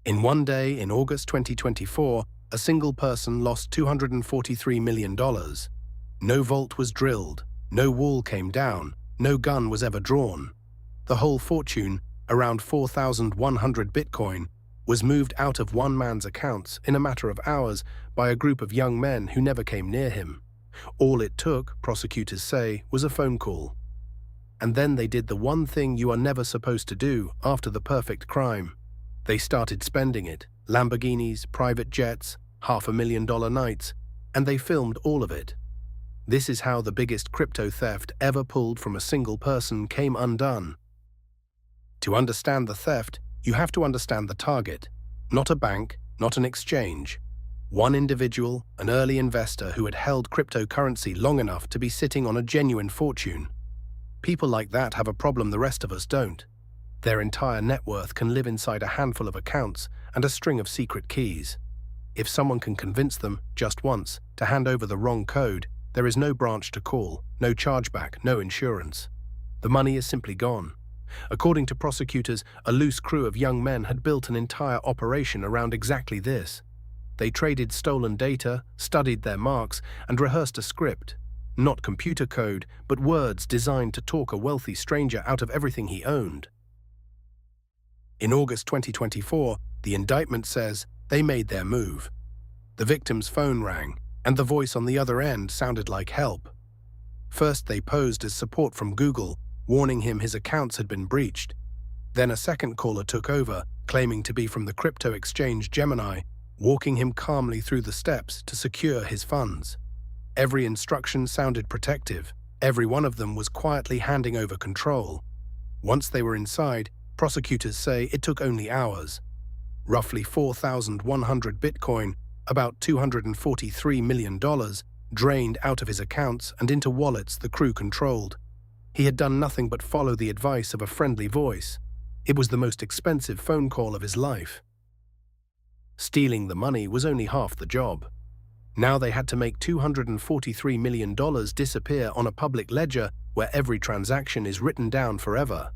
In one day in August 2024, a single person lost $243 million. No vault was drilled, no wall came down, no gun was ever drawn. The whole fortune, around 4,100 Bitcoin, was moved out of one man's accounts in a matter of hours by a group of young men who never came near him. All it took, prosecutors say, was a phone call. And then they did the one thing you are never supposed to do after the perfect crime. They started spending it: Lamborghinis, private jets, $500,000 nights, and they filmed all of it. This is how the biggest crypto theft ever pulled from a single person came undone. To understand the theft, you have to understand the target. Not a bank, not an exchange. One individual, an early investor who had held cryptocurrency long enough to be sitting on a genuine fortune. People like that have a problem the rest of us don't. Their entire net worth can live inside a handful of accounts and a string of secret keys. If someone can convince them, just once, to hand over the wrong code, there is no branch to call, no chargeback, no insurance. The money is simply gone. According to prosecutors, a loose crew of young men had built an entire operation around exactly this. They traded stolen data, studied their marks, and rehearsed a script. Not computer code, but words designed to talk a wealthy stranger out of everything he owned. In August 2024, the indictment says they made their move. The victim's phone rang, and the voice on the other end sounded like help. First, they posed as support from Google, warning him his accounts had been breached. Then a second caller took over, claiming to be from the crypto exchange Gemini, walking him calmly through the steps to secure his funds. Every instruction sounded protective. Every one of them was quietly handing over control. Once they were inside, prosecutors say it took only hours. Roughly 4,100 Bitcoin, about $243 million, drained out of his accounts and into wallets the crew controlled. He had done nothing but follow the advice of a friendly voice. It was the most expensive phone call of his life. Stealing the money was only half the job. Now they had to make $243 million disappear on a public ledger where every transaction is written down forever.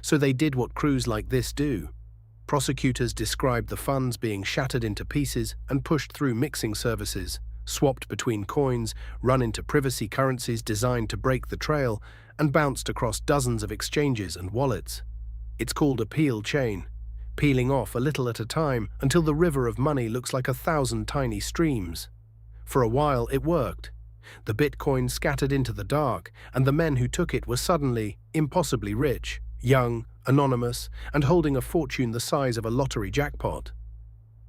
So they did what crews like this do. Prosecutors described the funds being shattered into pieces and pushed through mixing services, swapped between coins, run into privacy currencies designed to break the trail, and bounced across dozens of exchanges and wallets. It's called a peel chain, peeling off a little at a time until the river of money looks like 1,000 tiny streams. For a while it worked. The Bitcoin scattered into the dark, and the men who took it were suddenly impossibly rich, young, anonymous, and holding a fortune the size of a lottery jackpot.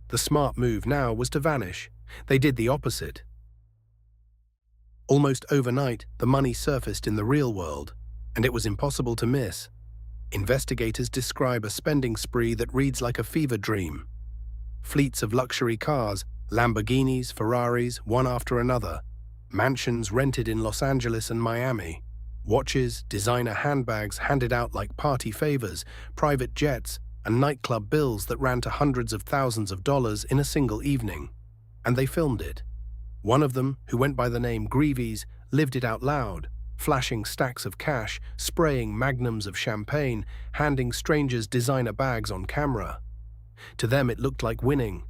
The smart move now was to vanish. They did the opposite. Almost overnight, the money surfaced in the real world, and it was impossible to miss. Investigators describe a spending spree that reads like a fever dream. Fleets of luxury cars, Lamborghinis, Ferraris, one after another. Mansions rented in Los Angeles and Miami. Watches, designer handbags handed out like party favors, private jets, and nightclub bills that ran to hundreds of thousands of dollars in a single evening. And they filmed it. One of them, who went by the name Greaves, lived it out loud, flashing stacks of cash, spraying magnums of champagne, handing strangers designer bags on camera. To them it looked like winning.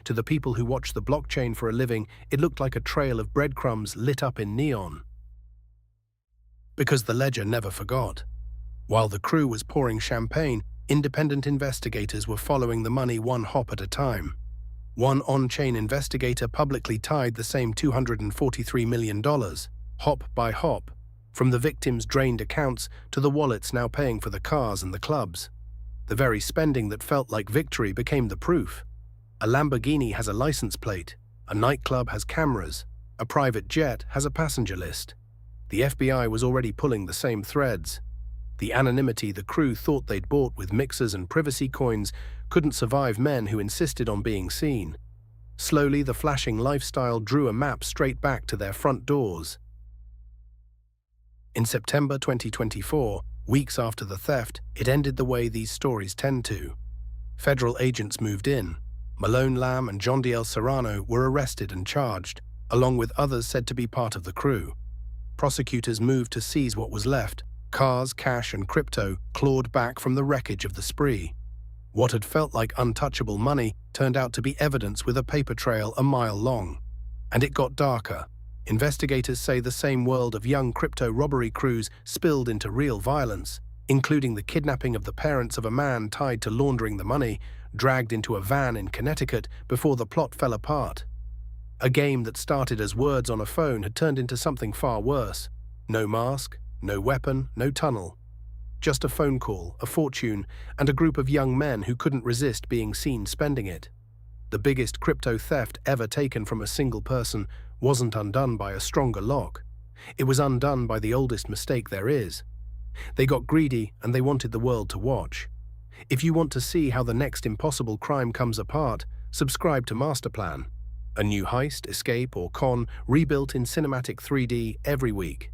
To the people who watched the blockchain for a living, it looked like a trail of breadcrumbs lit up in neon. Because the ledger never forgot. While the crew was pouring champagne, independent investigators were following the money one hop at a time. One on-chain investigator publicly tied the same $243 million, hop by hop, from the victims' drained accounts to the wallets now paying for the cars and the clubs. The very spending that felt like victory became the proof. A Lamborghini has a license plate, a nightclub has cameras, a private jet has a passenger list. The FBI was already pulling the same threads. The anonymity the crew thought they'd bought with mixers and privacy coins couldn't survive men who insisted on being seen. Slowly, the flashing lifestyle drew a map straight back to their front doors. In September 2024, weeks after the theft, it ended the way these stories tend to. Federal agents moved in. Malone Lamb and John D.L. Serrano were arrested and charged, along with others said to be part of the crew. Prosecutors moved to seize what was left. Cars, cash, and crypto clawed back from the wreckage of the spree. What had felt like untouchable money turned out to be evidence with a paper trail a mile long. And it got darker. Investigators say the same world of young crypto robbery crews spilled into real violence, including the kidnapping of the parents of a man tied to laundering the money, dragged into a van in Connecticut before the plot fell apart. A game that started as words on a phone had turned into something far worse. No mask, no weapon, no tunnel. Just a phone call, a fortune, and a group of young men who couldn't resist being seen spending it. The biggest crypto theft ever taken from a single person wasn't undone by a stronger lock. It was undone by the oldest mistake there is. They got greedy and they wanted the world to watch. If you want to see how the next impossible crime comes apart, subscribe to Masterplan. A new heist, escape, or con rebuilt in cinematic 3D every week.